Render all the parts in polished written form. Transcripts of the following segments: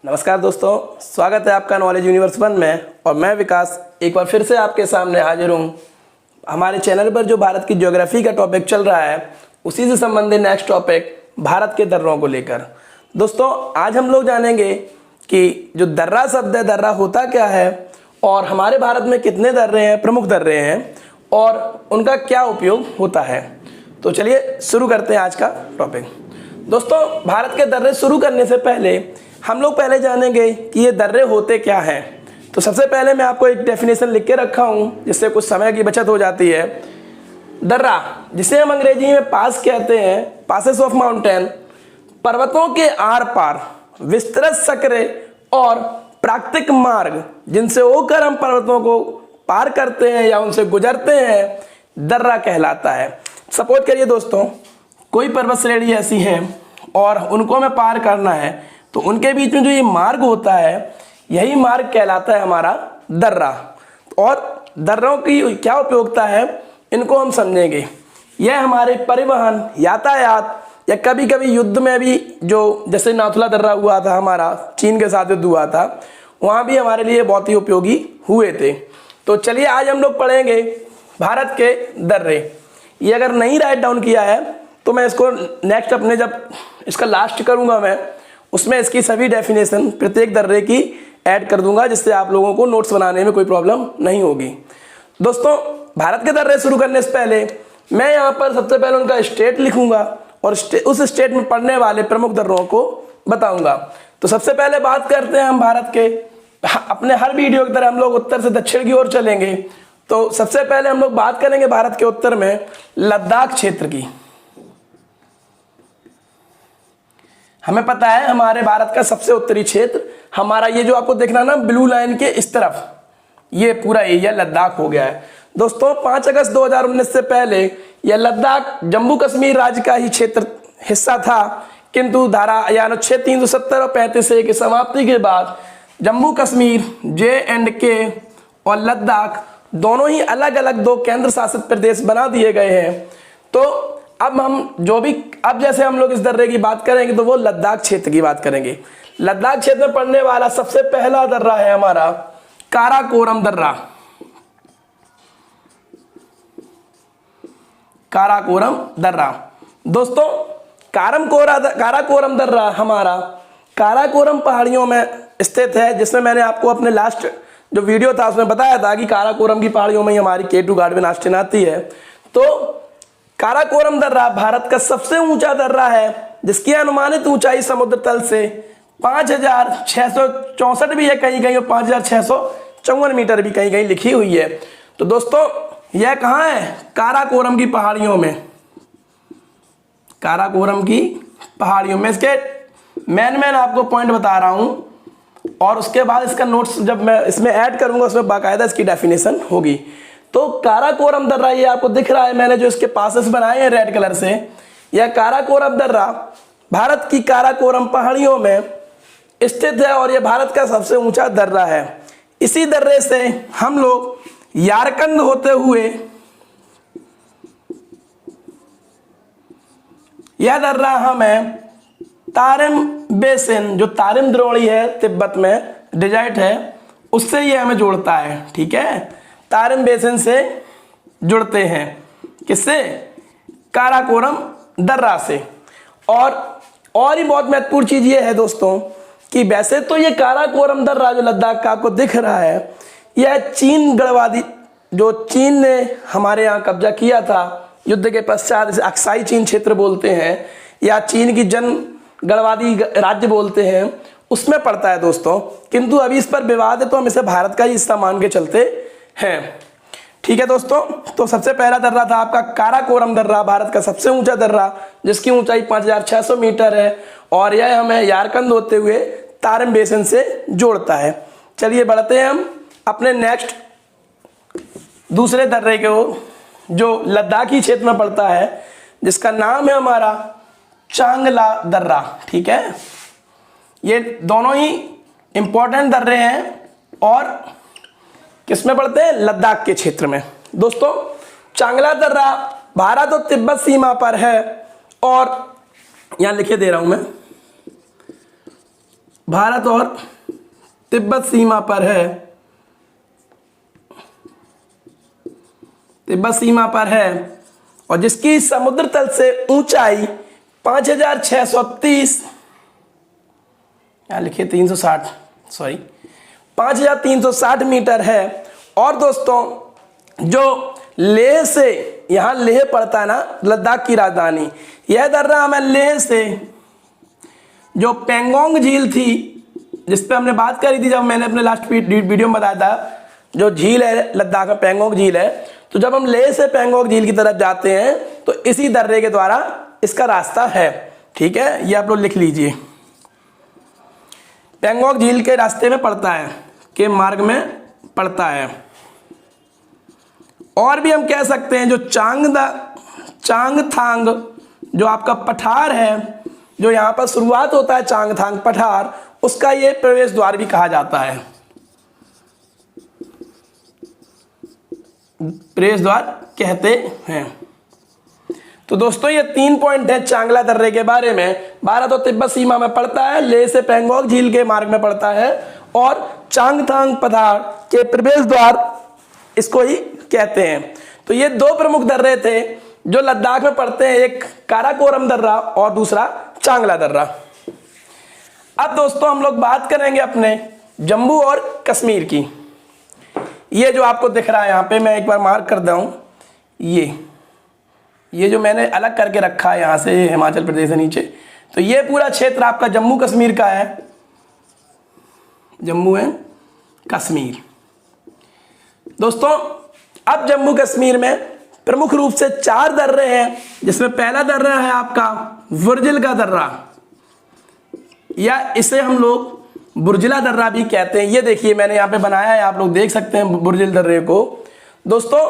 नमस्कार दोस्तों, स्वागत है आपका नॉलेज यूनिवर्स 1 में। और मैं विकास एक बार फिर से आपके सामने हाजिर हूँ। हमारे चैनल पर जो भारत की ज्योग्राफी का टॉपिक चल रहा है उसी से संबंधित नेक्स्ट टॉपिक भारत के दर्रों को लेकर। दोस्तों आज हम लोग जानेंगे कि जो दर्रा शब्द है, दर्रा होता क्या है और हमारे भारत में कितने दर्रे हैं, प्रमुख दर्रे हैं और उनका क्या उपयोग होता है। तो चलिए शुरू करते हैं आज का टॉपिक। दोस्तों भारत के दर्रे शुरू करने से पहले हम लोग जानेंगे कि ये दर्रे होते क्या हैं। तो सबसे पहले मैं आपको एक डेफिनेशन लिख के रखा हूँ जिससे कुछ समय की बचत हो जाती है। दर्रा, जिसे हम अंग्रेजी में पास कहते हैं, पासेस ऑफ माउंटेन, पर्वतों के आर पार विस्तृत सकरे और प्राकृतिक मार्ग जिनसे होकर हम पर्वतों को पार करते हैं या उनसे गुजरते हैं, दर्रा कहलाता है। सपोज करिए दोस्तों, कोई पर्वत श्रेणी ऐसी है और उनको हमें पार करना है तो उनके बीच में जो ये मार्ग होता है यही मार्ग कहलाता है हमारा दर्रा। और दर्रों की क्या उपयोगिता है इनको हम समझेंगे। यह हमारे परिवहन, यातायात या कभी कभी युद्ध में भी, जो जैसे नाथुला दर्रा हुआ था हमारा, चीन के साथ युद्ध हुआ था, वहाँ भी हमारे लिए बहुत ही उपयोगी हुए थे। तो चलिए आज हम लोग पढ़ेंगे भारत के दर्रे। ये अगर नहीं राइट डाउन किया है तो मैं इसको नेक्स्ट अपने जब इसका लास्ट करूँगा मैं उसमें इसकी सभी डेफिनेशन प्रत्येक दर्रे की ऐड कर दूंगा, जिससे आप लोगों को नोट्स बनाने में कोई प्रॉब्लम नहीं होगी। दोस्तों भारत के दर्रे शुरू करने से पहले मैं यहाँ पर सबसे पहले उनका स्टेट लिखूंगा और उस स्टेट में पड़ने वाले प्रमुख दर्रों को बताऊंगा। तो सबसे पहले बात करते हैं हम भारत के। अपने हर वीडियो की तरह हम लोग उत्तर से दक्षिण की ओर चलेंगे। तो सबसे पहले हम लोग बात करेंगे भारत के उत्तर में लद्दाख क्षेत्र की। हमें पता है हमारे भारत का सबसे उत्तरी क्षेत्र हमारा, ये जो आपको देखना ना ब्लू लाइन के इस तरफ, ये पूरा एरिया लद्दाख हो गया है। दोस्तों 5 अगस्त 2019 से पहले यह लद्दाख जम्मू कश्मीर राज्य का ही क्षेत्र हिस्सा था, किंतु धारा या अनुच्छेद 370 और 35A की समाप्ति के बाद जम्मू कश्मीर, J&K और लद्दाख दोनों ही अलग अलग 2 केंद्र शासित प्रदेश बना दिए गए हैं। तो अब जैसे हम लोग इस दर्रे की बात करेंगे तो वो लद्दाख क्षेत्र की बात करेंगे। लद्दाख क्षेत्र में पड़ने वाला सबसे पहला दर्रा है हमारा काराकोरम दर्रा। काराकोरम दर्रा दोस्तों, काराकोरम दर्रा हमारा काराकोरम पहाड़ियों में स्थित है, जिसमें मैंने आपको अपने लास्ट जो वीडियो था उसमें बताया था कि काराकोरम की पहाड़ियों में ही हमारी K2 गार्डन आस्तीन आती है। तो काराकोरम दर्रा भारत का सबसे ऊंचा दर्रा है, जिसकी अनुमानित ऊंचाई समुद्र तल से 5664 भी है कहीं कहीं और 5654 मीटर भी कहीं कहीं लिखी हुई है। तो दोस्तों यह कहाँ है? काराकोरम की पहाड़ियों में। काराकोरम की पहाड़ियों में इसके मैं आपको पॉइंट बता रहा हूं और उसके बाद इसका नोट्स जब मैं इसमें ऐड करूंगा उसमें बाकायदा इसकी डेफिनेशन होगी। तो काराकोरम दर्रा ये आपको दिख रहा है, मैंने जो इसके पासेस बनाए हैं रेड कलर से, यह काराकोरम दर्रा भारत की काराकोरम पहाड़ियों में स्थित है और यह भारत का सबसे ऊंचा दर्रा है। इसी दर्रे से हम लोग यारकंद होते हुए यह दर्रा हमें तारिम बेसिन, जो तारिम द्रोणी है तिब्बत में डिजाइट है, उससे ये हमें जोड़ता है। ठीक है, तारिम बेसिन से जुड़ते हैं। किससे? काराकोरम दर्रा से। और ही बहुत महत्वपूर्ण चीज ये है दोस्तों कि वैसे तो ये काराकोरम दर्रा जो लद्दाख का आपको दिख रहा है, यह चीन गढ़वादी, जो चीन ने हमारे यहाँ कब्जा किया था युद्ध के पश्चात, इसे अक्साई चीन क्षेत्र बोलते हैं या चीन की जन गढ़वादी राज्य बोलते हैं, उसमें पड़ता है दोस्तों। किंतु अभी इस पर विवाद है तो हम इसे भारत का ही हिस्सा मान के चलते हैं। ठीक है दोस्तों, तो सबसे पहला दर्रा था आपका काराकोरम दर्रा, भारत का सबसे ऊंचा दर्रा जिसकी ऊंचाई 5600 मीटर है और यह हमें यारकंद होते हुए तारिम बेसिन से जोड़ता है। चलिए बढ़ते हैं हम अपने नेक्स्ट दूसरे दर्रे के ओर, जो लद्दाखी क्षेत्र में पड़ता है, जिसका नाम है हमारा चांगला दर्रा। ठीक है, ये दोनों ही इंपॉर्टेंट दर्रे हैं और किसमें पड़ते हैं? लद्दाख के क्षेत्र में। दोस्तों चांगला दर्रा भारत और तिब्बत सीमा पर है और यहां लिखे दे रहा हूं मैं, भारत और तिब्बत सीमा पर है, तिब्बत सीमा पर है, और जिसकी समुद्र तल से ऊंचाई 5630, क्या लिखे 360, सॉरी 5360 मीटर है। और दोस्तों जो लेह से, यहाँ लेह पड़ता है ना, लद्दाख की राजधानी, यह दर्रा हमें लेह से जो पेंगोंग झील थी, जिस पे हमने बात करी थी जब मैंने अपने लास्ट वीडियो में बताया था, जो झील है लद्दाख में पेंगोंग झील है, तो जब हम लेह से पेंगोंग झील की तरफ जाते हैं तो इसी दर्रे के द्वारा इसका रास्ता है। ठीक है, ये आप लोग लिख लीजिए, पेंगोंग झील के रास्ते में पड़ता है, के मार्ग में पड़ता है। और भी हम कह सकते हैं जो चांगथांग जो आपका पठार है, जो यहाँ पर शुरुआत होता है चांगथांग पठार, उसका ये प्रवेश द्वार भी कहा जाता है, प्रवेश द्वार कहते हैं। तो दोस्तों ये 3 पॉइंट है चांगला दर्रे के बारे में। भारत और तिब्बत सीमा में पड़ता है, लेह से पेंगोंग झील के मार्ग में पड़ता है, और चांगथांग पठार के प्रवेश द्वार इसको ही कहते हैं। तो ये 2 प्रमुख दर्रे थे जो लद्दाख में पड़ते हैं, एक काराकोरम दर्रा और दूसरा चांगला दर्रा। अब दोस्तों हम लोग बात करेंगे अपने जम्मू और कश्मीर की। ये जो आपको दिख रहा है यहाँ पे, मैं एक बार मार्क कर दूं, ये जो मैंने अलग करके रखा है यहाँ से, हिमाचल प्रदेश से नीचे, तो ये पूरा क्षेत्र आपका जम्मू कश्मीर का है, जम्मू एंड कश्मीर। दोस्तों अब जम्मू कश्मीर में प्रमुख रूप से 4 दर्रे हैं, जिसमें पहला दर्रा है आपका बुर्जिल का दर्रा, या इसे हम लोग बुर्जिला दर्रा भी कहते हैं। ये देखिए मैंने यहाँ पे बनाया है, आप लोग देख सकते हैं बुर्जिल दर्रे को। दोस्तों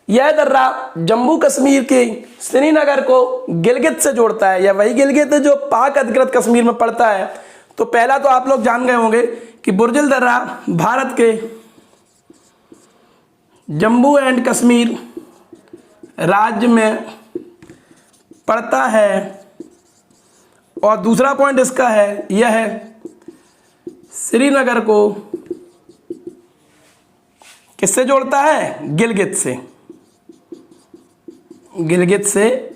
यह दर्रा जम्मू कश्मीर के श्रीनगर को गिलगित से जोड़ता है, या वही गिलगित जो पाक अधिकृत कश्मीर में पड़ता है। तो पहला तो आप लोग जान गए होंगे कि बुर्जिल दर्रा भारत के जम्मू एंड कश्मीर राज्य में पड़ता है, और दूसरा पॉइंट इसका है, यह है श्रीनगर को किससे जोड़ता है, गिलगित से, गिलगित से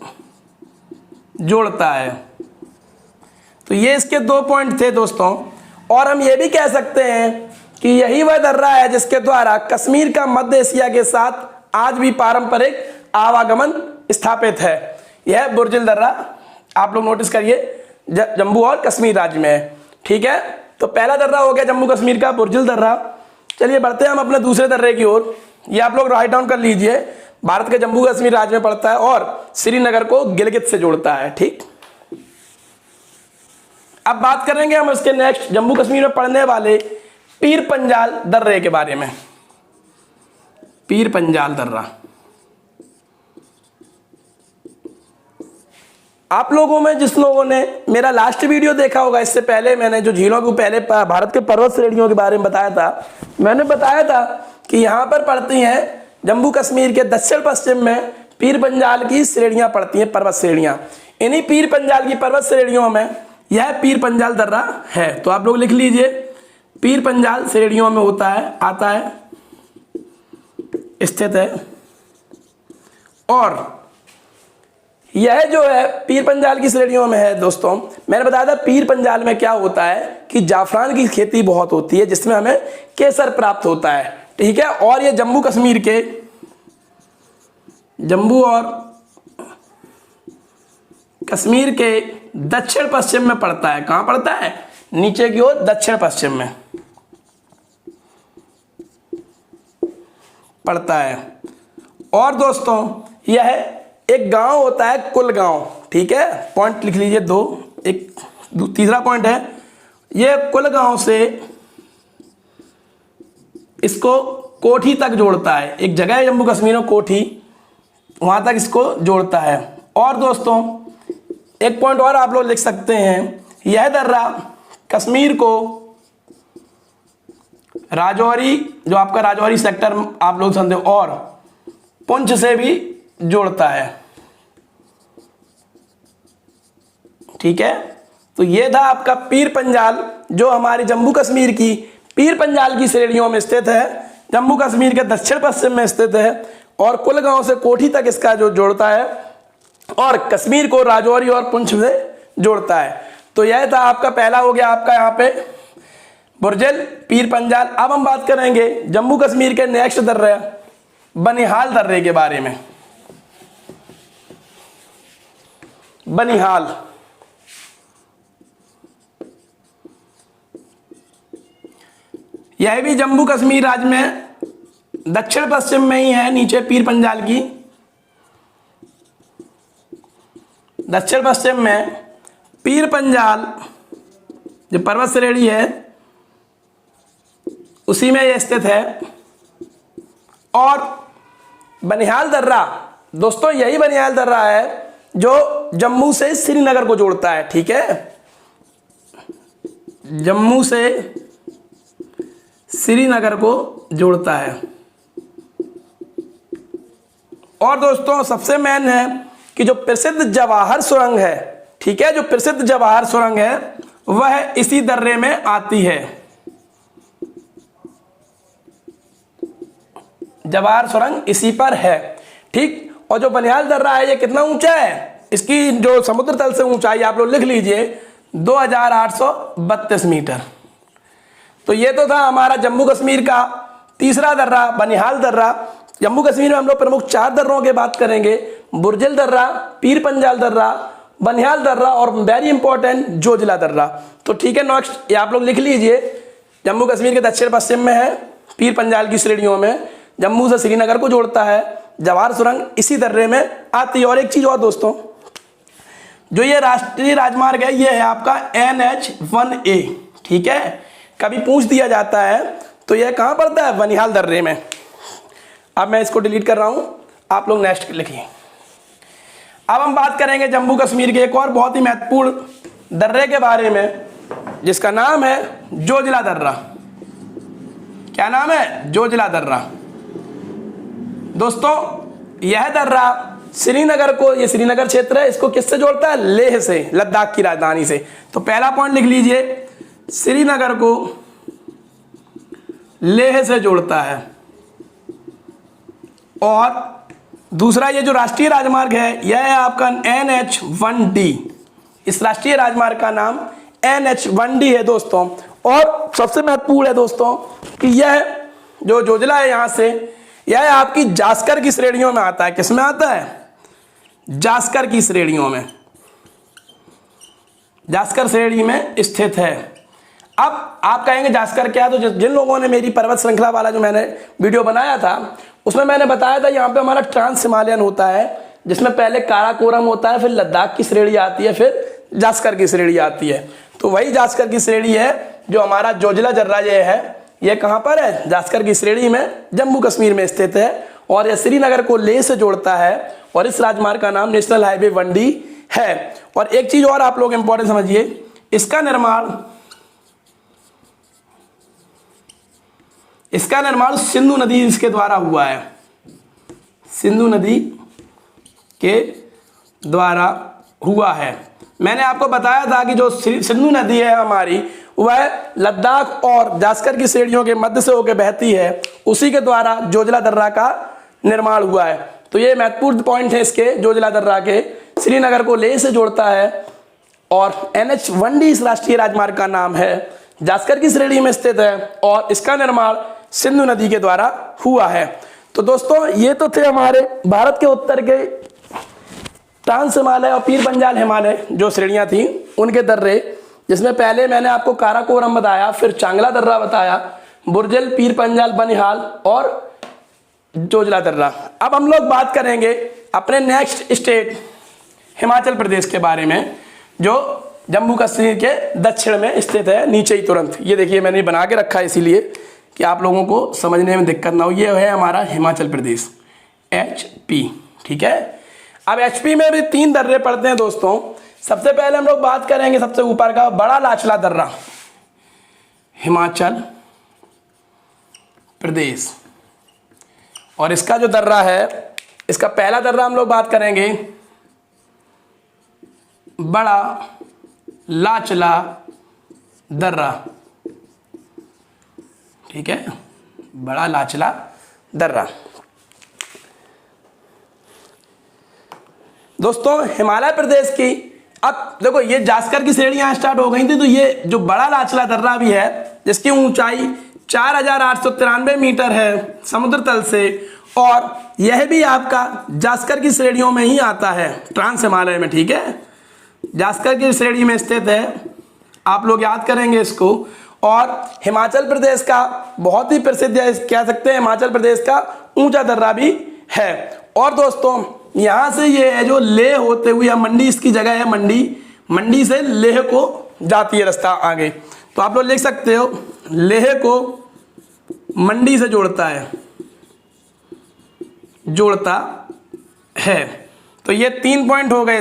जोड़ता है। तो ये इसके 2 पॉइंट थे दोस्तों। और हम ये भी कह सकते हैं कि यही वह दर्रा है जिसके द्वारा कश्मीर का मध्य एशिया के साथ आज भी पारंपरिक आवागमन स्थापित है। यह बुर्जिल दर्रा आप लोग नोटिस करिए, जम्मू और कश्मीर राज्य में है। ठीक है, तो पहला दर्रा हो गया जम्मू कश्मीर का बुर्जिल दर्रा। चलिए बढ़ते हैं हम अपने दूसरे दर्रे की ओर। ये आप लोग राइट डाउन कर लीजिए, भारत के जम्मू कश्मीर राज्य में पड़ता है और श्रीनगर को गिलगित से जोड़ता है। ठीक, अब बात करेंगे हम इसके नेक्स्ट जम्मू कश्मीर में पड़ने वाले पीर पंजाल दर्रे के बारे में। पीर पंजाल दर्रा, आप लोगों में जिस लोगों ने मेरा लास्ट वीडियो देखा होगा, इससे पहले मैंने जो झीलों को पहले भारत के पर्वत श्रेणियों के बारे में बताया था, मैंने बताया था कि यहाँ पर पड़ती हैं जम्मू कश्मीर के दक्षिण पश्चिम में पीर पंजाल की श्रेणियां पड़ती हैं, पर्वत श्रेणियां। इन्हीं पीर पंजाल की पर्वत श्रेणियों में यह पीर पंजाल दर्रा है। तो आप लोग लिख लीजिए, पीर पंजाल श्रेणियों में होता है, आता है, स्थित है। और यह जो है पीर पंजाल की श्रेणियों में है दोस्तों। मैंने बताया था पीर पंजाल में क्या होता है कि जाफरान की खेती बहुत होती है, जिसमें हमें केसर प्राप्त होता है। ठीक है, और ये जम्मू कश्मीर के, जम्मू और कश्मीर के दक्षिण पश्चिम में पड़ता है। कहां पड़ता है, नीचे की ओर दक्षिण पश्चिम में पड़ता है। और दोस्तों यह एक गांव होता है कुलगांव। ठीक है, पॉइंट लिख लीजिए 2। एक तीसरा पॉइंट है, यह कुलगांव से इसको कोठी तक जोड़ता है। एक जगह है जम्मू कश्मीर में कोठी, वहां तक इसको जोड़ता है। और दोस्तों एक पॉइंट और आप लोग लिख सकते हैं, यह दर्रा कश्मीर को राजौरी, जो आपका राजौरी सेक्टर आप लोग समझे, और पुंछ से भी जोड़ता है। ठीक है, तो ये था आपका पीर पंजाल, जो हमारी जम्मू कश्मीर की पीर पंजाल की श्रेणियों में स्थित है, जम्मू कश्मीर के दक्षिण पश्चिम में स्थित है और कुलगांव से कोठी तक इसका जो जोड़ता है और कश्मीर को राजौरी और पुंछ से जोड़ता है। तो यह था आपका पहला हो गया आपका यहाँ पे बुर्जिल पीर पंजाल। अब हम बात करेंगे जम्मू कश्मीर के नेक्स्ट दर्रे बनिहाल दर्रे के बारे में। बनिहाल, यह भी जम्मू कश्मीर राज्य में दक्षिण पश्चिम में ही है, नीचे पीर पंजाल की दक्षिण पश्चिम में पीर पंजाल जो पर्वत श्रेणी है उसी में यह स्थित है। और बनिहाल दर्रा दोस्तों, यही बनिहाल दर्रा है जो जम्मू से श्रीनगर को जोड़ता है। ठीक है, जम्मू से श्रीनगर को जोड़ता है। और दोस्तों सबसे मेन है कि जो प्रसिद्ध जवाहर सुरंग है, ठीक है, जो प्रसिद्ध जवाहर सुरंग है वह इसी दर्रे में आती है। जवाहर सुरंग इसी पर है। ठीक, और जो बनिहाल दर्रा है ये कितना ऊंचा है, इसकी जो समुद्र तल से ऊंचाई आप लोग लिख लीजिए 2832 मीटर। तो ये तो था हमारा जम्मू कश्मीर का तीसरा दर्रा बनिहाल दर्रा। जम्मू कश्मीर में हम लोग प्रमुख 4 दर्रों की बात करेंगे, बुर्जिल दर्रा, पीर पंजाल दर्रा, बनिहाल दर्रा और वेरी इंपॉर्टेंट जोजिला दर्रा। तो ठीक है, नेक्स्ट ये आप लोग लिख लीजिए, जम्मू कश्मीर के दक्षिण पश्चिम में है, पीर पंजाल की श्रेणियों में, जम्मू से श्रीनगर को जोड़ता है, जवाहर सुरंग इसी दर्रे में आती है। और एक चीज और दोस्तों, जो ये राष्ट्रीय राजमार्ग है ये है आपका NH1A। ठीक है, कभी पूछ दिया जाता है तो यह कहां पड़ता है, बनिहाल दर्रे में। अब मैं इसको डिलीट कर रहा हूं, आप लोग नेक्स्ट लिखिए। अब हम बात करेंगे जम्मू कश्मीर के एक और बहुत ही महत्वपूर्ण दर्रे के बारे में, जिसका नाम है जोजिला दर्रा। क्या नाम है, जोजिला दर्रा। दोस्तों यह दर्रा श्रीनगर को, ये श्रीनगर क्षेत्र है, इसको किससे जोड़ता है, लेह से, लद्दाख की राजधानी से। तो पहला पॉइंट लिख लीजिए, श्रीनगर को लेह से जोड़ता है। और दूसरा ये जो राष्ट्रीय राजमार्ग है यह है आपका NH1D। इस राष्ट्रीय राजमार्ग का नाम NH1D है दोस्तों। और सबसे महत्वपूर्ण है दोस्तों कि यह जो जोजिला है यहां से, यह आपकी जास्कर की श्रेणियों में आता है। किस में आता है, जास्कर की श्रेणियों में, जास्कर श्रेणी में स्थित है। अब आप कहेंगे जास्कर क्या, तो जिन लोगों ने मेरी पर्वत श्रृंखला वाला जो मैंने वीडियो बनाया था उसमें मैंने बताया था यहाँ पे हमारा ट्रांस हिमालयन होता है, जिसमें पहले काराकोरम होता है, फिर लद्दाख की श्रेणी आती है, फिर जास्कर की श्रेणी आती है। तो वही जास्कर की श्रेणी है जो हमारा जोजिला दर्रा ये है, ये कहाँ पर है, जास्कर की श्रेणी में, जम्मू कश्मीर में स्थित है। और यह श्रीनगर को लेह से जोड़ता है और इस राजमार्ग का नाम नेशनल हाईवे 1D है। और एक चीज और आप लोग इंपॉर्टेंट समझिए, इसका निर्माण सिंधु नदी इसके द्वारा हुआ है, सिंधु नदी के द्वारा हुआ है। मैंने आपको बताया था कि जो सिंधु नदी है हमारी, वह लद्दाख और जास्कर की श्रेणियों के मध्य से होकर बहती है, उसी के द्वारा जोजिला दर्रा का निर्माण हुआ है। तो ये महत्वपूर्ण पॉइंट है इसके, जोजिला दर्रा के, श्रीनगर को लेह से जोड़ता है और NH1D इस राष्ट्रीय राजमार्ग का नाम है, जास्कर की श्रेणी में स्थित है और इसका निर्माण सिंधु नदी के द्वारा हुआ है। तो दोस्तों ये तो थे हमारे भारत के उत्तर के ट्रांस हिमालय और पीर पंजाल हिमालय जो श्रेणियां थी उनके दर्रे, जिसमें पहले मैंने आपको काराकोरम बताया, फिर चांगला दर्रा बताया, बुर्जिल, पीर पंजाल, बनिहाल और जोजिला दर्रा। अब हम लोग बात करेंगे अपने नेक्स्ट स्टेट हिमाचल प्रदेश के बारे में, जो जम्मू कश्मीर के दक्षिण में स्थित है, नीचे ही तुरंत। ये देखिए मैंने बना के रखा है इसीलिए कि आप लोगों को समझने में दिक्कत ना हो। ये है हमारा हिमाचल प्रदेश, HP। ठीक है, अब HP में भी 3 दर्रे पड़ते हैं दोस्तों। सबसे पहले हम लोग बात करेंगे सबसे ऊपर का, बड़ा लाचला दर्रा, हिमाचल प्रदेश। और इसका जो दर्रा है, इसका पहला दर्रा हम लोग बात करेंगे बड़ा लाचला दर्रा, ठीक है, बड़ा लाचला दर्रा। दोस्तों हिमालय प्रदेश की, अब देखो ये जास्कर की श्रेणियां स्टार्ट हो गई थी, तो ये जो बड़ा लाचला दर्रा भी है जिसकी ऊंचाई 4893 मीटर है समुद्र तल से, और यह भी आपका जास्कर की श्रेणियों में ही आता है, ट्रांस हिमालय में, ठीक है, जास्कर की श्रेणी में स्थित है, आप लोग याद करेंगे इसको। और हिमाचल प्रदेश का बहुत ही प्रसिद्ध है, कह सकते हैं हिमाचल प्रदेश का ऊंचा दर्रा भी है। और दोस्तों यहां से ये है जो लेह होते हुए, या मंडी इसकी जगह है, मंडी से लेह को जाती है रास्ता आगे, तो आप लोग लिख सकते हो लेह को मंडी से जोड़ता है। तो ये 3 पॉइंट हो गए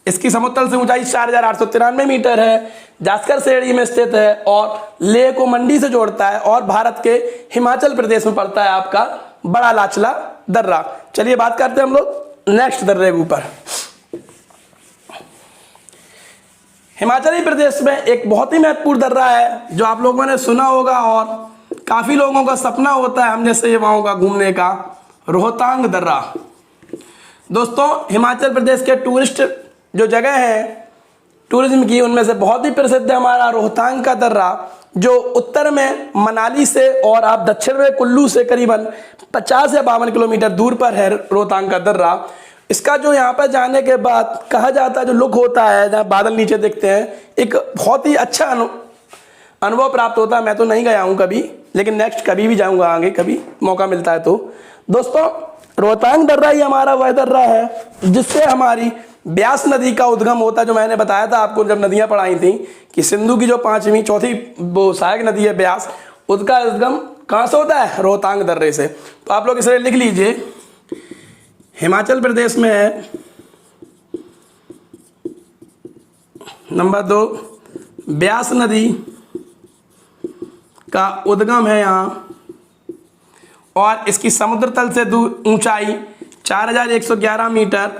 इसकी समुद्र से ऊंचाई 4893 मीटर है, जास्कर श्रेणी में स्थित है, और लेह को मंडी से जोड़ता है, और भारत के हिमाचल प्रदेश में पड़ता है आपका बड़ा लाचला दर्रा। चलिए बात करते हैं हम लोग नेक्स्ट दर्रे के ऊपर। हिमाचली प्रदेश में एक बहुत ही महत्वपूर्ण दर्रा है जो आप लोगों ने सुना होगा और काफी लोगों का सपना होता है हम जैसे युवाओं का घूमने का, रोहतांग दर्रा। दोस्तों हिमाचल प्रदेश के टूरिस्ट जो जगह है टूरिज्म की, उनमें से बहुत ही प्रसिद्ध है हमारा रोहतांग का दर्रा, जो उत्तर में मनाली से और आप दक्षिण में कुल्लू से करीबन 50 या 52 किलोमीटर दूर पर है रोहतांग का दर्रा। इसका जो यहाँ पर जाने के बाद कहा जाता है जो लुक होता है, जहाँ बादल नीचे दिखते हैं, एक बहुत ही अच्छा अनुभव प्राप्त होता है। मैं तो नहीं गया हूँ कभी, लेकिन नेक्स्ट कभी भी जाऊँगा, आगे कभी मौका मिलता है तो। दोस्तों रोहतांग दर्रा ही हमारा वह दर्रा है जिससे हमारी ब्यास नदी का उद्गम होता है, जो मैंने बताया था आपको जब नदियां पढ़ाई थी कि सिंधु की जो चौथी वो सहायक नदी है ब्यास, उसका उद्गम कहाँ से होता है? रोहतांग दर्रे से। तो आप लोग इसे लिख लीजिए, हिमाचल प्रदेश में है नंबर 2 ब्यास नदी का उद्गम है यहाँ, और इसकी समुद्र तल से ऊंचाई 4111 मीटर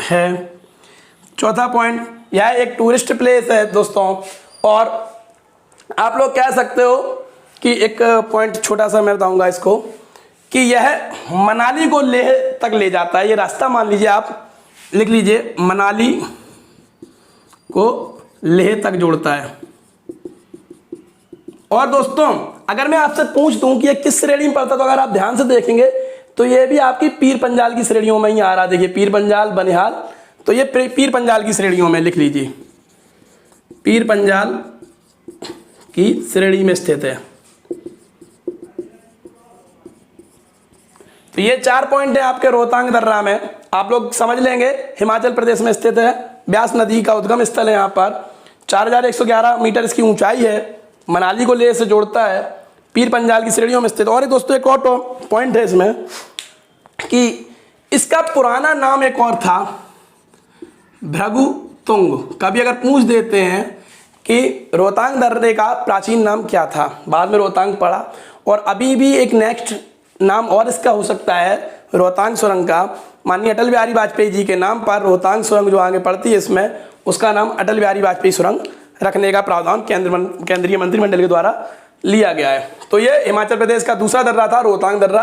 है। चौथा पॉइंट, यह एक टूरिस्ट प्लेस है दोस्तों, और आप लोग कह सकते हो कि एक पॉइंट छोटा सा मैं बताऊंगा इसको, कि यह मनाली को लेह तक ले जाता है। ये रास्ता मान लीजिए, आप लिख लीजिए, मनाली को लेह तक जोड़ता है। और दोस्तों अगर मैं आपसे पूछ दूं कि ये किस श्रेणी में पड़ता है, तो अगर आप ध्यान से देखेंगे तो ये भी आपकी पीर पंजाल की श्रेणियों में ही आ रहा है। देखिए पीर पंजाल, बनिहाल, तो ये पीर पंजाल की श्रेणियों में लिख लीजिए, पीर पंजाल की श्रेणी में स्थित है। तो ये 4 पॉइंट है आपके रोहतांग दर्रा में, आप लोग समझ लेंगे। हिमाचल प्रदेश में स्थित है, ब्यास नदी का उद्गम स्थल है यहाँ पर, 4111 मीटर इसकी ऊंचाई है, मनाली को लेह से जोड़ता है, पीर पंजाल की श्रेणियों में स्थित। और दोस्तों एक और पॉइंट है इसमें कि इसका पुराना नाम एक और था, भृगुतुंग। कभी अगर पूछ देते हैं कि रोहतांग दर्रे का प्राचीन नाम क्या था, बाद में रोहतांग पड़ा, और अभी भी एक नेक्स्ट नाम और इसका हो सकता है रोहतांग सुरंग का। माननीय अटल बिहारी वाजपेयी जी के नाम पर रोहतांग सुरंग जो आगे पड़ती है इसमें, उसका नाम अटल बिहारी वाजपेयी सुरंग रखने का प्रावधान केंद्रीय मंत्रिमंडल के द्वारा लिया गया है। तो ये हिमाचल प्रदेश का दूसरा दर्रा था, रोहतांग दर्रा।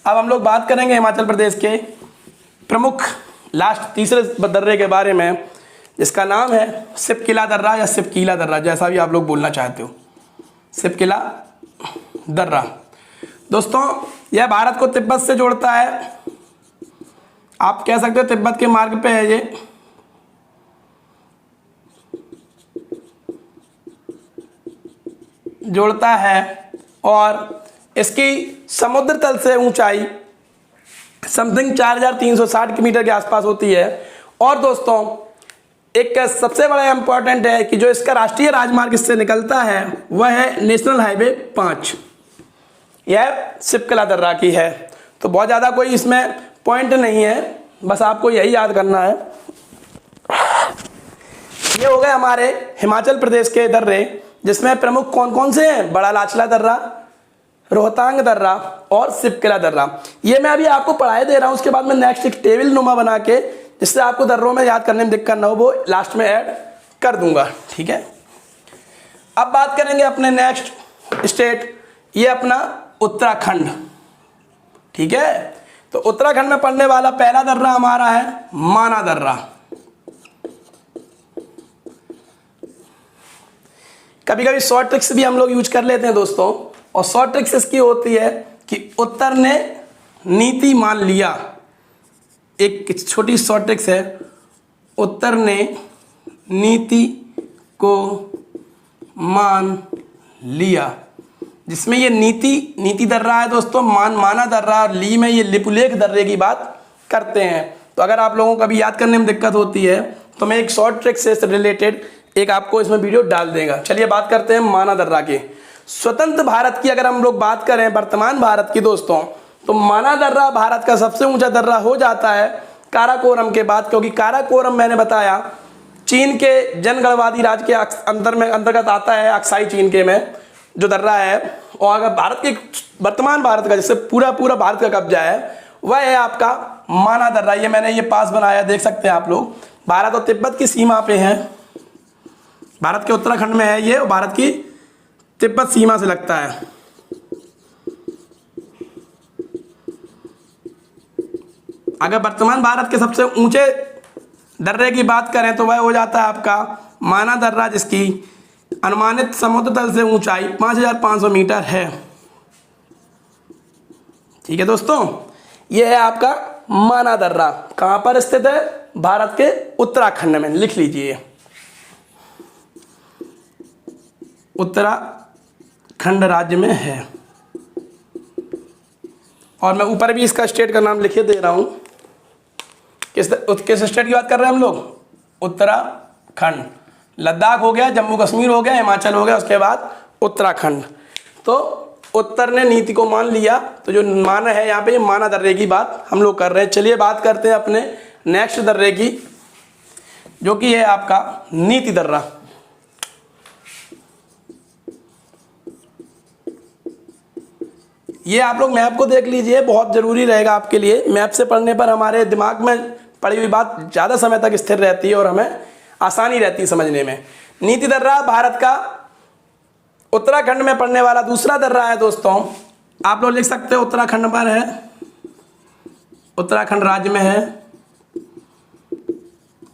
अब हम लोग बात करेंगे हिमाचल प्रदेश के प्रमुख लास्ट तीसरे दर्रे के बारे में, जिसका नाम है सिपकिला दर्रा या सिपकीला दर्रा, जैसा भी आप लोग बोलना चाहते हो, सिपकिला दर्रा। दोस्तों यह भारत को तिब्बत से जोड़ता है, आप कह सकते हो तिब्बत के मार्ग पे है ये। जोड़ता है, और इसकी समुद्र तल से ऊंचाई समथिंग 4360 मीटर के आसपास होती है। और दोस्तों एक सबसे बड़ा इंपॉर्टेंट है कि जो इसका राष्ट्रीय राजमार्ग इससे निकलता है वह है नेशनल हाईवे 5, यह सिपकिला दर्रा की है। तो बहुत ज़्यादा कोई इसमें पॉइंट नहीं है, बस आपको यही याद करना है। ये हो गए हमारे हिमाचल प्रदेश के दर्रे, जिसमें प्रमुख कौन कौन से हैं? बड़ा लाचला दर्रा, रोहतांग दर्रा और सिपकिला दर्रा। ये मैं अभी आपको पढ़ाई दे रहा हूँ, उसके बाद में नेक्स्ट एक टेबल नुमा बना के, जिससे आपको दर्रों में याद करने में दिक्कत ना हो, वो लास्ट में ऐड कर दूंगा। ठीक है, अब बात करेंगे अपने नेक्स्ट स्टेट, ये अपना उत्तराखंड। ठीक है, तो उत्तराखंड में पड़ने वाला पहला दर्रा हमारा है माना दर्रा। कभी कभी शॉर्ट ट्रिक्स भी हम लोग यूज कर लेते हैं दोस्तों, और शॉर्ट ट्रिक्स इसकी होती है कि उत्तर ने नीति मान लिया। एक छोटी शॉर्ट ट्रिक्स है, उत्तर ने नीति को मान लिया, जिसमें ये नीति दर्रा है दोस्तों, माना दर्रा, और ली में ये लिपुलेख दर्रे की बात करते हैं। तो अगर आप लोगों को कभी याद करने में दिक्कत होती है तो मैं एक शॉर्ट ट्रिक से रिलेटेड एक आपको इसमें वीडियो डाल देगा। चलिए बात करते हैं माना दर्रा की। स्वतंत्र भारत की अगर हम लोग बात करें, वर्तमान भारत की दोस्तों, तो माना दर्रा भारत का सबसे ऊंचा दर्रा हो जाता है काराकोरम के बाद, क्योंकि काराकोरम मैंने बताया चीन के जनगणवादी राज्य के अंतर्गत आता है, अक्साई चीन के में जो दर्रा है। और अगर भारत के वर्तमान भारत का जिससे पूरा भारत का कब्जा है, वह है आपका माना दर्रा। ये मैंने ये पास बनाया, देख सकते हैं आप लोग, भारत और तिब्बत की सीमा पे है, भारत के उत्तराखंड में है ये, और भारत की तिब्बत सीमा से लगता है। अगर वर्तमान भारत के सबसे ऊंचे दर्रे की बात करें तो वह हो जाता है आपका माना दर्रा, जिसकी अनुमानित समुद्र तल से ऊंचाई 5500 मीटर है। ठीक है दोस्तों, यह है आपका माना दर्रा। कहां पर स्थित है? भारत के उत्तराखंड में, लिख लीजिए उत्तराखंड राज्य में है। और मैं ऊपर भी इसका स्टेट का नाम लिखे दे रहा हूं। किस स्टेट की बात कर रहे हैं हम लोग? उत्तराखंड। लद्दाख हो गया, जम्मू कश्मीर हो गया, हिमाचल हो गया, उसके बाद उत्तराखंड। तो उत्तर ने नीति को मान लिया, तो जो माना है यहाँ पे माना दर्रे की बात हम लोग कर रहे हैं। चलिए बात करते हैं अपने नेक्स्ट दर्रे की, जो कि है आपका नीति दर्रा। ये आप लोग मैप को देख लीजिए, बहुत जरूरी रहेगा आपके लिए। मैप से पढ़ने पर हमारे दिमाग में पड़ी हुई बात ज़्यादा समय तक स्थिर रहती है और हमें आसानी रहती है समझने में। नीति दर्रा भारत का उत्तराखंड में पड़ने वाला दूसरा दर्रा है दोस्तों। आप लोग लिख सकते हो उत्तराखंड पर है, उत्तराखंड राज्य में है।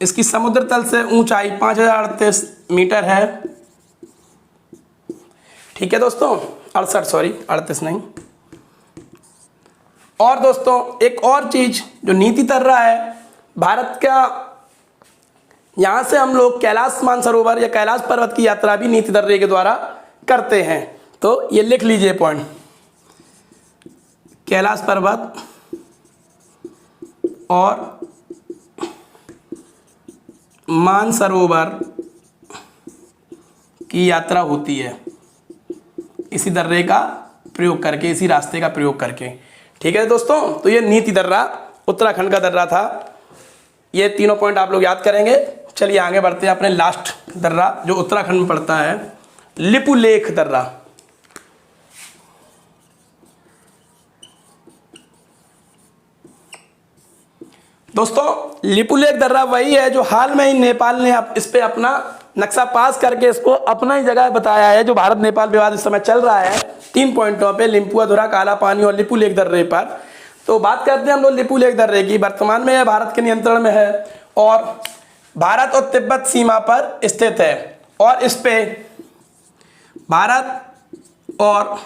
इसकी समुद्र तल से ऊंचाई 5038 मीटर है। ठीक है दोस्तों, 38 नहीं। और दोस्तों एक और चीज, जो नीति दर्रा है भारत का, यहां से हम लोग कैलाश मानसरोवर या कैलाश पर्वत की यात्रा भी नीति दर्रे के द्वारा करते हैं। तो ये लिख लीजिए पॉइंट, कैलाश पर्वत और मानसरोवर की यात्रा होती है इसी दर्रे का प्रयोग करके, इसी रास्ते का प्रयोग करके। ठीक है दोस्तों, तो ये नीति दर्रा उत्तराखंड का दर्रा था। ये तीनों पॉइंट आप लोग याद करेंगे। चलिए आगे बढ़ते हैं अपने लास्ट दर्रा जो उत्तराखंड में पड़ता है, लिपुलेख दर्रा। दोस्तों लिपुलेख दर्रा वही है जो हाल में ही नेपाल ने इस पे अपना नक्शा पास करके इसको अपना ही जगह बताया है। जो भारत नेपाल विवाद इस समय चल रहा है 3 पॉइंटों पे, लिम्पुआधुरा, काला पानी और लिपुलेख दर्रे पर। तो बात करते हैं हम लोग लिपुलेख दर्रे की। वर्तमान में यह भारत के नियंत्रण में है और भारत और तिब्बत सीमा पर स्थित है। और इस पे भारत और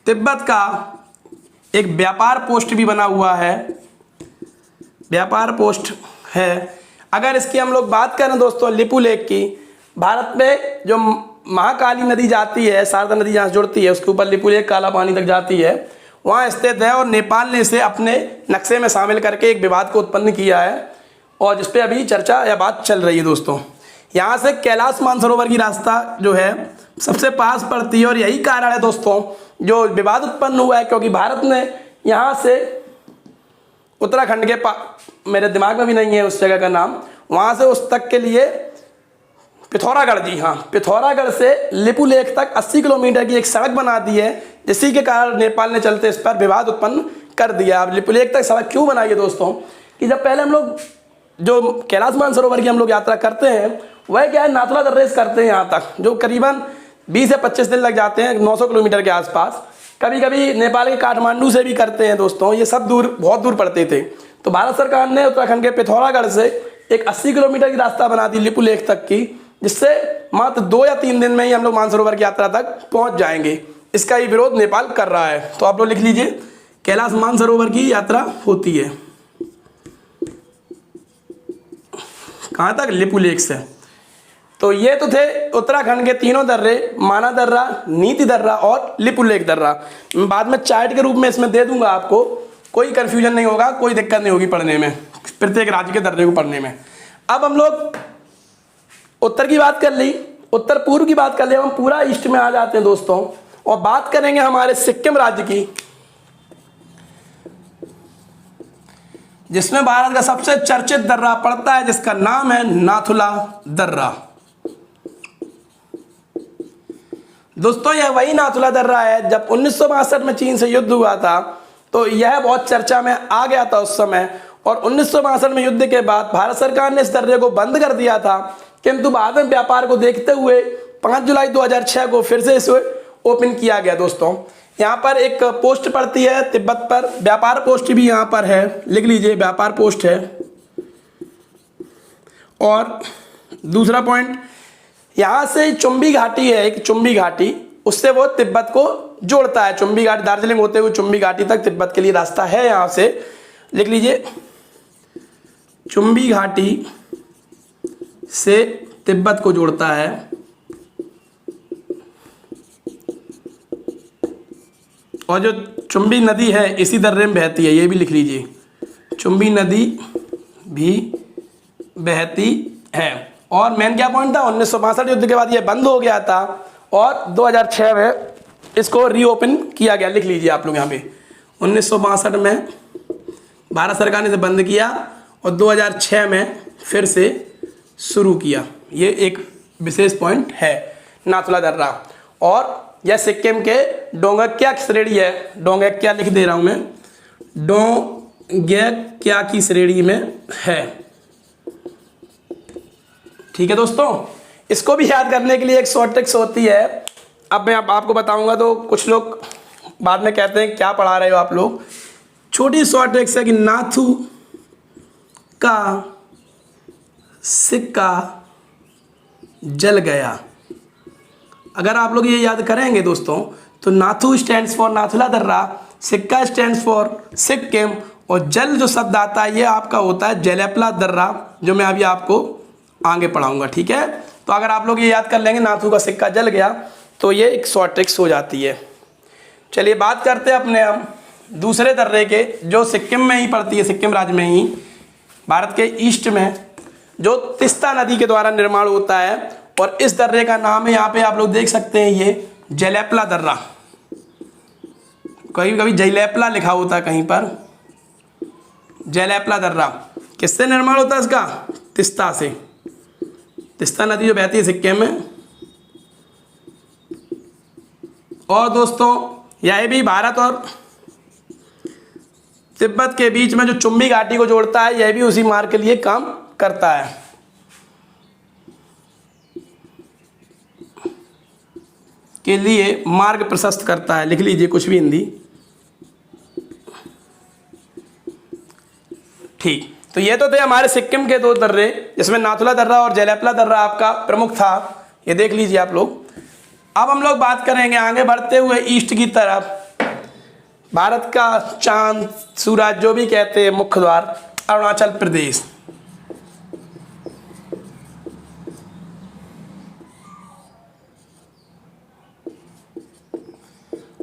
तिब्बत का एक व्यापार पोस्ट भी बना हुआ है, व्यापार पोस्ट है। अगर इसकी हम लोग बात करें दोस्तों लिपुलेख की, भारत में जो महाकाली नदी जाती है, शारदा नदी जहाँ जुड़ती है, उसके ऊपर लिपुलेख काला पानी तक जाती है, वहाँ स्थित है। और नेपाल ने इसे अपने नक्शे में शामिल करके एक विवाद को उत्पन्न किया है और जिस पे अभी चर्चा या बात चल रही है दोस्तों। यहाँ से कैलाश मानसरोवर की रास्ता जो है सबसे पास पड़ती है और यही कारण है दोस्तों जो विवाद उत्पन्न हुआ है, क्योंकि भारत ने यहाँ से उत्तराखंड के मेरे दिमाग में भी नहीं है उस जगह का नाम, वहाँ से उस तक के लिए पिथौरागढ़, जी हाँ, पिथौरागढ़ से लिपुलेख तक 80 किलोमीटर की एक सड़क बना दी है, जिसी के कारण नेपाल ने चलते इस पर विवाद उत्पन्न कर दिया। अब लिपुलेख तक सड़क क्यों बनाई है दोस्तों, कि जब पहले हम लोग जो कैलाश मानसरोवर की हम लोग यात्रा करते हैं वह क्या है, नाथुला दर्रे से करते हैं यहाँ तक, जो करीबन 20 से 25 दिन लग जाते हैं, 900 किलोमीटर के आसपास। कभी कभी नेपाल के काठमांडू से भी करते हैं दोस्तों, ये सब दूर, बहुत दूर पड़ते थे। तो भारत सरकार ने उत्तराखंड के पिथौरागढ़ से एक 80 किलोमीटर की रास्ता बना दी लिपु लेक तक की, जिससे मात्र 2 या 3 दिन में ही हम लोग मानसरोवर की यात्रा तक पहुंच जाएंगे। इसका ही विरोध नेपाल कर रहा है। तो आप लोग लिख लीजिए, कैलाश मानसरोवर की यात्रा होती है कहाँ तक, लिपु लेक से। तो ये तो थे उत्तराखंड के तीनों दर्रे, माना दर्रा, नीति दर्रा और लिपु लेक दर्रा। मैं बाद में चार्ट के रूप में इसमें दे दूंगा आपको, कोई कंफ्यूजन नहीं होगा, कोई दिक्कत नहीं होगी पढ़ने में, प्रत्येक राज्य के दर्रे को पढ़ने में। अब हम लोग उत्तर की बात कर ली, उत्तर पूर्व की बात कर ली, हम पूरा ईस्ट में आ जाते हैं दोस्तों और बात करेंगे हमारे सिक्किम राज्य की, जिसमें भारत का सबसे चर्चित दर्रा पड़ता है, जिसका नाम है नाथुला दर्रा। दोस्तों यह वही नाथुला दर्रा है, जब 1962 में चीन से युद्ध हुआ था तो यह बहुत चर्चा में आ गया था उस समय। और 1962 में युद्ध के बाद भारत सरकार ने इस दर्रे को बंद कर दिया था, किंतु बाद में व्यापार को देखते हुए 5 जुलाई 2006 को फिर से इसे ओपन किया गया। दोस्तों यहाँ पर एक पोस्ट पड़ती है तिब्बत पर, व्यापार पोस्ट भी यहाँ पर है, लिख लीजिए व्यापार पोस्ट है। और दूसरा पॉइंट, यहाँ से चुम्बी घाटी है, एक चुम्बी घाटी, उससे वो तिब्बत को जोड़ता है। चुम्बी घाटी दार्जिलिंग होते हुए चुम्बी घाटी तक तिब्बत के लिए रास्ता है। यहाँ से लिख लीजिए, चुम्बी घाटी से तिब्बत को जोड़ता है। और जो चुम्बी नदी है इसी दर्रे में बहती है, ये भी लिख लीजिए, चुम्बी नदी भी बहती है। और मेन क्या पॉइंट था, 1962 युद्ध के बाद ये बंद हो गया था और 2006 में इसको रीओपन किया गया। लिख लीजिए आप लोग यहाँ पे, 1962 में भारत सरकार ने इसे बंद किया और 2006 में फिर से शुरू किया। ये एक विशेष पॉइंट है नाथुला दर्रा। और यह सिक्किम के डोंगक्या की श्रेणी है, डोंगक्या लिख दे रहा हूँ मैं, डोंगक्या की श्रेणी में है। ठीक है दोस्तों, इसको भी याद करने के लिए एक शॉर्ट ट्रिक्स होती है। अब मैं आपको बताऊंगा तो कुछ लोग बाद में कहते हैं क्या पढ़ा रहे हो आप लोग। छोटी शॉर्ट ट्रिक्स है कि नाथू का सिक्का जल गया। अगर आप लोग ये याद करेंगे दोस्तों तो नाथू स्टैंड्स फॉर नाथुला दर्रा, सिक्का स्टैंड्स फॉर सिक्किम, और जल जो शब्द आता है ये आपका होता है जेलेपला दर्रा, जो मैं अभी आपको आगे पढ़ाऊंगा। ठीक है, तो अगर आप लोग ये याद कर लेंगे नाथू का सिक्का जल गया तो ये एक शॉर्ट ट्रिक्स हो जाती है। चलिए बात करते हैं अपने हम दूसरे दर्रे के, जो सिक्किम में ही पड़ती है, सिक्किम राज्य में ही, भारत के ईस्ट में, जो तिस्ता नदी के द्वारा निर्माण होता है। और इस दर्रे का नाम है, यहाँ पे आप लोग देख सकते हैं, ये जेलेपला दर्रा, कभी कभी जैलेपला लिखा होता है कहीं पर, जेलेपला दर्रा। किससे निर्माण होता है इसका, तिस्ता से, तिस्ता नदी जो बहती है सिक्किम में। और दोस्तों यह भी भारत और तिब्बत के बीच में जो चुम्बी घाटी को जोड़ता है, यह भी उसी मार्ग के लिए काम करता है। के लिए मार्ग प्रशस्त करता है, लिख लीजिए कुछ भी हिंदी। ठीक, तो ये तो थे हमारे सिक्किम के 2 दर्रे, जिसमें नाथुला दर्रा और जेलेपला दर्रा आपका प्रमुख था, ये देख लीजिए आप लोग। अब हम लोग बात करेंगे आगे बढ़ते हुए ईस्ट की तरफ, भारत का चांद सूरज जो भी कहते हैं मुख्य द्वार, अरुणाचल प्रदेश।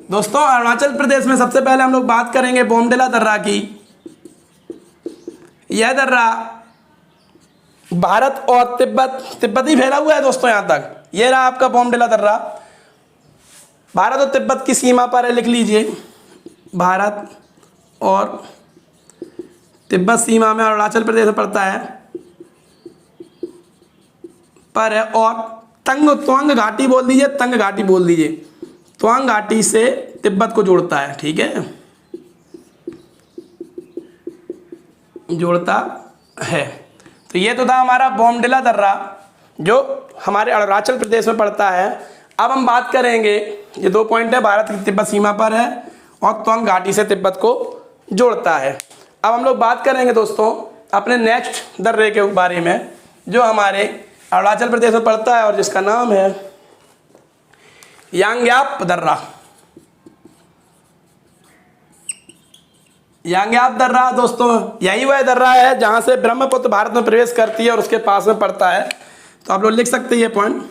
दोस्तों अरुणाचल प्रदेश में सबसे पहले हम लोग बात करेंगे बोमडिला दर्रा की। यह दर्रा भारत और तिब्बत ही फैला हुआ है दोस्तों यहाँ तक। यह रहा आपका बोमडिला दर्रा, भारत और तिब्बत की सीमा पर है, लिख लीजिए, भारत और तिब्बत सीमा में अरुणाचल प्रदेश में पड़ता है पर है। और त्वंग घाटी बोल दीजिए, तंग घाटी बोल दीजिए, त्वांग घाटी से तिब्बत को जोड़ता है। ठीक है, जोड़ता है। तो ये तो था हमारा बोमडिला दर्रा, जो हमारे अरुणाचल प्रदेश में पड़ता है। अब हम बात करेंगे, ये 2 पॉइंट है, भारत की तिब्बत सीमा पर है और तवांग घाटी से तिब्बत को जोड़ता है। अब हम लोग बात करेंगे दोस्तों अपने नेक्स्ट दर्रे के बारे में, जो हमारे अरुणाचल प्रदेश में पड़ता है और जिसका नाम है यांग्याप दर्रा। यांग्याप दर्रा दोस्तों यही वह दर्रा है जहां से ब्रह्मपुत्र भारत में प्रवेश करती है और उसके पास में पड़ता है। तो आप लोग लिख सकते हैं ये पॉइंट,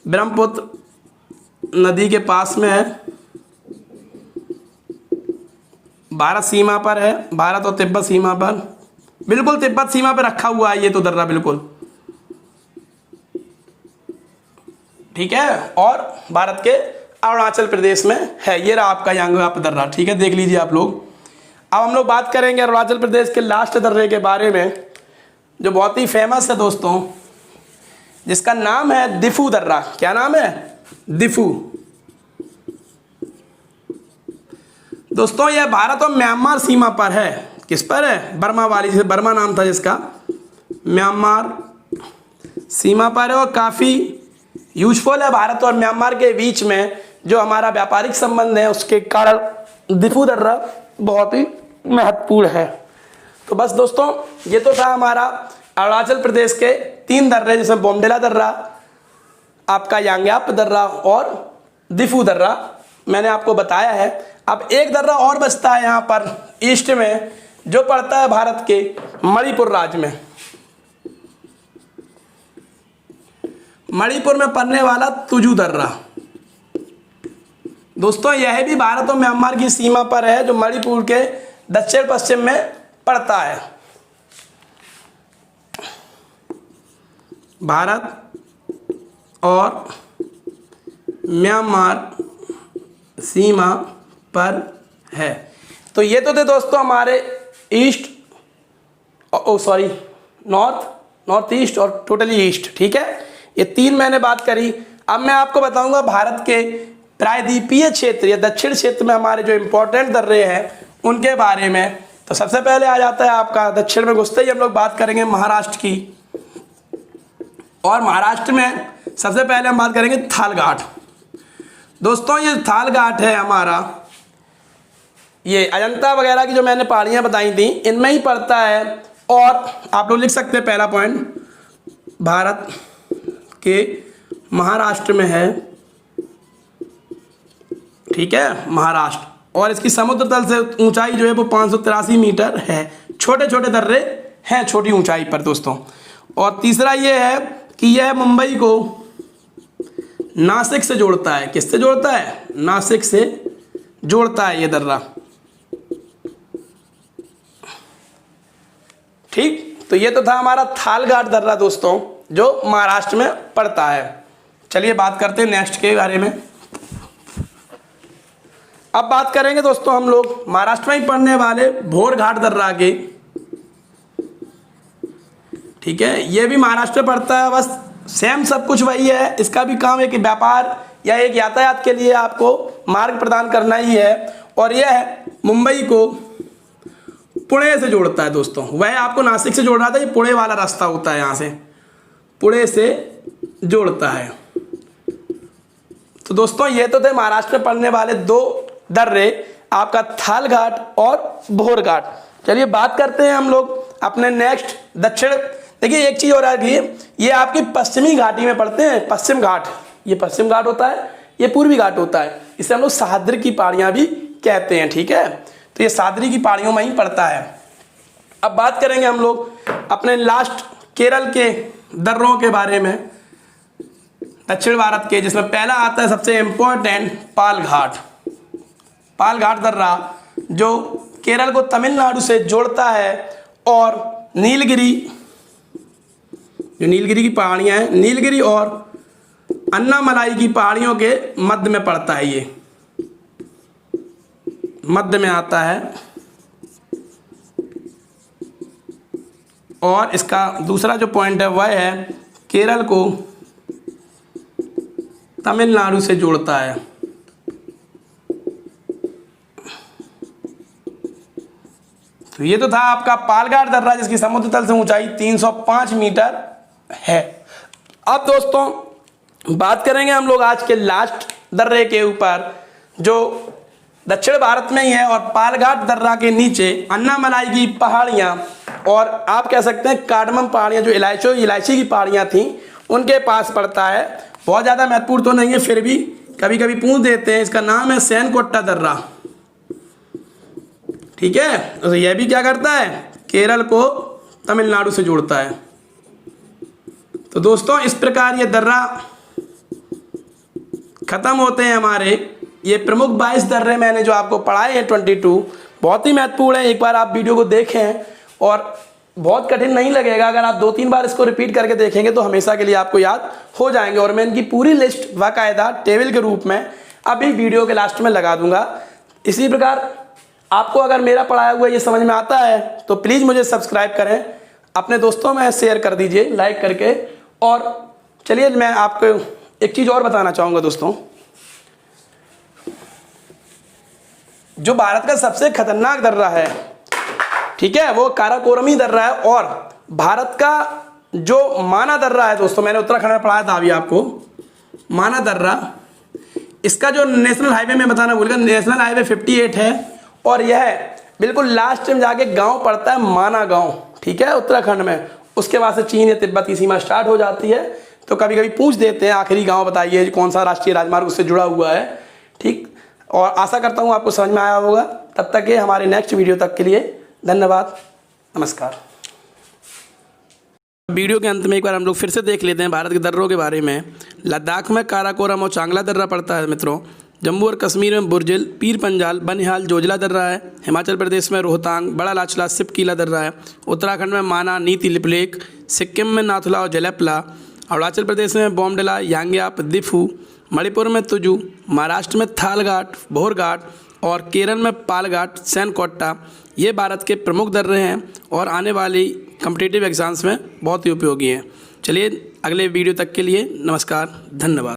ब्रह्मपुत्र नदी के पास में है, भारत सीमा पर है, भारत और तिब्बत सीमा पर, बिल्कुल तिब्बत सीमा पर रखा हुआ है ये तो दर्रा बिल्कुल, ठीक है, और भारत के अरुणाचल प्रदेश में है। ये रहा आपका यांग्याप दर्रा, ठीक है, देख लीजिए आप लोग। अब हम लोग बात करेंगे अरुणाचल प्रदेश के लास्ट दर्रे के बारे में, जो बहुत ही फेमस है दोस्तों, जिसका नाम है दिफू दर्रा। क्या नाम है? दिफू। दोस्तों यह भारत और म्यांमार सीमा पर है। किस पर है? बर्मा वाली, जैसे बर्मा नाम था जिसका, म्यांमार सीमा पर है और काफ़ी यूजफुल है भारत और म्यांमार के बीच में जो हमारा व्यापारिक संबंध है उसके कारण दिफू दर्रा बहुत ही महत्वपूर्ण है। तो बस दोस्तों ये तो था हमारा अरुणाचल प्रदेश के 3 दर्रे, जिसमें बोमडिला दर्रा, आपका यांग्याप दर्रा और दिफू दर्रा मैंने आपको बताया है। अब एक दर्रा और बचता है यहाँ पर ईस्ट में, जो पड़ता है भारत के मणिपुर राज्य में। मणिपुर में पड़ने वाला तुजू दर्रा दोस्तों यह भी भारत और म्यांमार की सीमा पर है, जो मणिपुर के दक्षिण पश्चिम में पड़ता है। भारत और म्यांमार सीमा पर है। तो ये तो थे दोस्तों हमारे ईस्ट, नॉर्थ ईस्ट और टोटली ईस्ट, ठीक है, ये 3 मैंने बात करी। अब मैं आपको बताऊंगा भारत के प्रायद्वीपीय क्षेत्र या दक्षिण क्षेत्र में हमारे जो इंपॉर्टेंट दर्रे हैं उनके बारे में। तो सबसे पहले आ जाता है आपका, दक्षिण में घुसते ही हम लोग बात करेंगे महाराष्ट्र की, और महाराष्ट्र में सबसे पहले हम बात करेंगे थाल घाट। दोस्तों ये थाल घाट है हमारा, ये अजंता वगैरह की जो मैंने पहाड़ियाँ बताई थी इनमें ही पड़ता है। और आप लोग लिख सकते हैं पहला पॉइंट, भारत के महाराष्ट्र में है, ठीक है, महाराष्ट्र, और इसकी समुद्र तल से ऊंचाई जो है वो 583 मीटर है। छोटे छोटे दर्रे हैं छोटी ऊंचाई पर दोस्तों। और तीसरा ये है कि यह मुंबई को नासिक से जोड़ता है। किससे जोड़ता है? नासिक से जोड़ता है ये दर्रा, ठीक। तो ये तो था हमारा थाल घाट दर्रा दोस्तों, जो महाराष्ट्र में पड़ता है। चलिए बात करते हैं नेक्स्ट के बारे में। अब बात करेंगे दोस्तों हम लोग महाराष्ट्र में ही पड़ने वाले भोर घाट दर्रा के, ठीक है, ये भी महाराष्ट्र में पड़ता है, बस सेम सब कुछ वही है। इसका भी काम एक व्यापार या एक यातायात के लिए आपको मार्ग प्रदान करना ही है। और यह मुंबई को पुणे से जोड़ता है दोस्तों। वह आपको नासिक से जोड़ रहा था, ये पुणे वाला रास्ता होता है, यहाँ से पुणे से जोड़ता है। तो दोस्तों ये तो थे महाराष्ट्र में पड़ने वाले 2 दर्रे, आपका थाल घाट और भोर घाट। चलिए बात करते हैं हम लोग अपने नेक्स्ट दक्षिण। देखिए एक चीज़ और आ गई, ये आपकी पश्चिमी घाटी में पड़ते हैं, पश्चिम घाट। ये पश्चिम घाट होता है, ये पूर्वी घाट होता है, इसे हम लोग सह्याद्री की पहाड़ियाँ भी कहते हैं, ठीक है। तो ये सह्याद्री की पहाड़ियों में ही पड़ता है। अब बात करेंगे हम लोग अपने लास्ट केरल के दर्रों के बारे में, दक्षिण भारत के, जिसमें पहला आता है सबसे इम्पोर्टेंट पाल घाट। पाल घाट दर्रा जो केरल को तमिलनाडु से जोड़ता है और नीलगिरी, जो नीलगिरी की पहाड़ियाँ हैं, नीलगिरी और अन्नामलाई की पहाड़ियों के मध्य में पड़ता है, ये मध्य में आता है। और इसका दूसरा जो पॉइंट है वह है केरल को तमिलनाडु से जोड़ता है। तो ये तो था आपका पालघाट दर्रा, जिसकी समुद्र तल से ऊंचाई 305 मीटर है। अब दोस्तों बात करेंगे हम लोग आज के लास्ट दर्रे के ऊपर, जो दक्षिण भारत में ही है और पालघाट दर्रा के नीचे अन्नामलाई की पहाड़ियाँ और आप कह सकते हैं कार्डमम पहाड़ियाँ, जो इलायची की पहाड़ियाँ थीं उनके पास पड़ता है। बहुत ज़्यादा महत्वपूर्ण तो नहीं है, फिर भी कभी कभी पूछ देते हैं। इसका नाम है सैनकोट्टा दर्रा, ठीक है। तो यह भी क्या करता है, केरल को तमिलनाडु से जोड़ता है। तो दोस्तों इस प्रकार ये दर्रा खत्म होते हैं हमारे ये प्रमुख 22 दर्रे मैंने जो आपको पढ़ाए हैं 22, बहुत ही महत्वपूर्ण है। एक बार आप वीडियो को देखें और बहुत कठिन नहीं लगेगा। अगर आप 2-3 बार इसको रिपीट करके देखेंगे तो हमेशा के लिए आपको याद हो जाएंगे। और मैं इनकी पूरी लिस्ट बाकायदा टेबल के रूप में अभी वीडियो के लास्ट में लगा दूंगा। इसी प्रकार आपको अगर मेरा पढ़ाया हुआ ये समझ में आता है तो प्लीज़ मुझे सब्सक्राइब करें, अपने दोस्तों में शेयर कर दीजिए लाइक करके। और चलिए मैं आपको एक चीज़ और बताना चाहूँगा दोस्तों, जो भारत का सबसे खतरनाक दर्रा है, ठीक है, वो काराकोरम ही दर्रा है। और भारत का जो माना दर्रा है दोस्तों, मैंने उत्तराखंड में पढ़ाया था अभी आपको, माना दर्रा, इसका जो नेशनल हाईवे में बताना भूल गया, नेशनल हाईवे 58 है और यह बिल्कुल लास्ट में जाके गांव पड़ता है माना गांव, ठीक है, उत्तराखंड में। उसके बाद से चीन या तिब्बत की सीमा स्टार्ट हो जाती है। तो कभी कभी पूछ देते हैं आखिरी गांव बताइए कौन सा राष्ट्रीय राजमार्ग उससे जुड़ा हुआ है, ठीक। और आशा करता हूं आपको समझ में आया होगा। तब तक के हमारे नेक्स्ट वीडियो तक के लिए धन्यवाद, नमस्कार। वीडियो के अंत में एक बार हम लोग फिर से देख लेते हैं भारत के दर्रों के बारे में। लद्दाख में काराकोरम और चांगला दर्रा पड़ता है मित्रों। जम्मू और कश्मीर में बुर्जिल, पीर पंजाल, बनिहाल, जोजिला दर्रा है। हिमाचल प्रदेश में रोहतांग, बड़ा लाचला, सिपकीला दर्रा है। उत्तराखंड में माना, नीति, लिपलेख। सिक्किम में नाथुला और जलेपला। अरुणाचल प्रदेश में बोमडिला, यांग्याप, दिफू। मणिपुर में तुजू। महाराष्ट्र में थालघाट, भोरघाट और केरल में पालघाट, सैनकोट्टा। ये भारत के प्रमुख दर्रे हैं और आने वाली कॉम्पिटिटिव एग्जाम्स में बहुत ही उपयोगी हैं। चलिए अगले वीडियो तक के लिए नमस्कार, धन्यवाद।